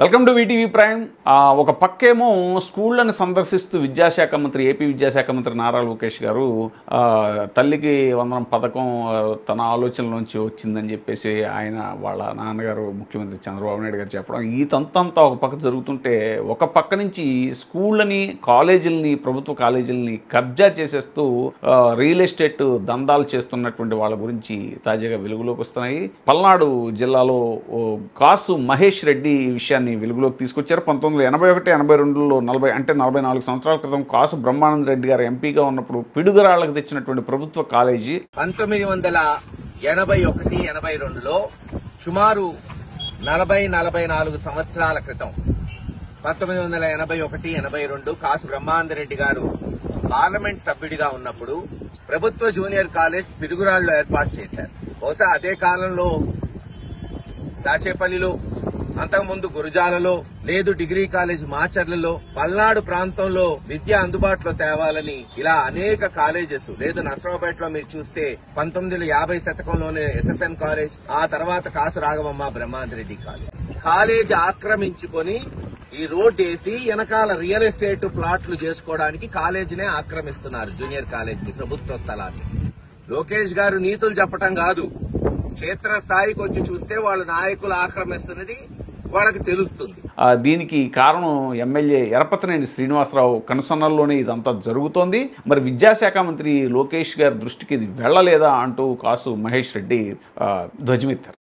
Welcome to VTV prime. ఒక పక్కేమో స్కూళ్ళని సందర్శిస్తూ విద్యాశాఖ మంత్రి ఏపీ విద్యాశాఖ మంత్రి నారా లోకేష్ గారు తల్లికి వందనం పథకం తన ఆలోచనలోంచి వచ్చిందని చెప్పేసి ఆయన వాళ్ళ నాన్నగారు ముఖ్యమంత్రి చంద్రబాబు నాయుడు గారు చెప్పడం, ఈ తంతంతా ఒక పక్క జరుగుతుంటే ఒక పక్క నుంచి స్కూళ్ళని కాలేజీలని ప్రభుత్వ కాలేజీలని కబ్జా చేసేస్తూ రియల్ ఎస్టేట్ దందాలు చేస్తున్నటువంటి వాళ్ళ గురించి తాజాగా వెలుగులోకి వస్తున్నాయి. పల్నాడు జిల్లాలో కాసు మహేష్ రెడ్డి ఈ విషయాన్ని వెలుగులోకి తీసుకొచ్చారు. 1981-82లో 44 సంవత్సరాల క్రితం కాసు బ్రహ్మానంద రెడ్డి గారు ఎంపీగా ఉన్నప్పుడు పిడుగురాళ్లకు తెచ్చినటువంటి ప్రభుత్వ కాలేజీ 1981-82లో సుమారు 44 సంవత్సరాల క్రితం 1981-82 కాసు బ్రహ్మానంద రెడ్డి గారు పార్లమెంట్ సభ్యుడిగా ఉన్నప్పుడు ప్రభుత్వ జూనియర్ కాలేజ్ పిడుగురాళ్లో ఏర్పాటు చేశారు. బహుశా అదే కాలంలో దాచేపల్లిలో, అంతకుముందు గురజాలలో, లేదు డిగ్రీ కాలేజ్ మాచర్లలో, పల్నాడు ప్రాంతంలో విద్య అందుబాటులో తేవాలని ఇలా అనేక కాలేజెస్, లేదు నర్సరావుపేటలో మీరు చూస్తే 1950 శతకంలోనే ఎస్ఎఫ్ఎన్ కాలేజ్, ఆ తర్వాత కాసు రాఘవమ్మ బ్రహ్మానంద రెడ్డి కాలేజ్ ఆక్రమించుకొని ఈ రోడ్ వేసి వెనకాల రియల్ ఎస్టేట్ ప్లాట్లు చేసుకోవడానికి కాలేజీనే ఆక్రమిస్తున్నారు. జూనియర్ కాలేజ్ ని, ప్రభుత్వ స్థలాన్ని. లోకేష్ గారు నీతులు చెప్పటం కాదు, క్షేత్ర స్థాయికి వచ్చి చూస్తే వాళ్ళ నాయకులు ఆక్రమిస్తున్నది వాళ్ళకి తెలుస్తుంది. దీనికి కారణం ఎమ్మెల్యే ఎరపతినేని శ్రీనివాసరావు కనుసన్నల్లోనే ఇదంతా జరుగుతోంది. మరి విద్యాశాఖ మంత్రి లోకేష్ గారి దృష్టికి ఇది వెళ్లలేదా అంటూ కాసు మహేష్ రెడ్డి ధ్వజమెత్తారు.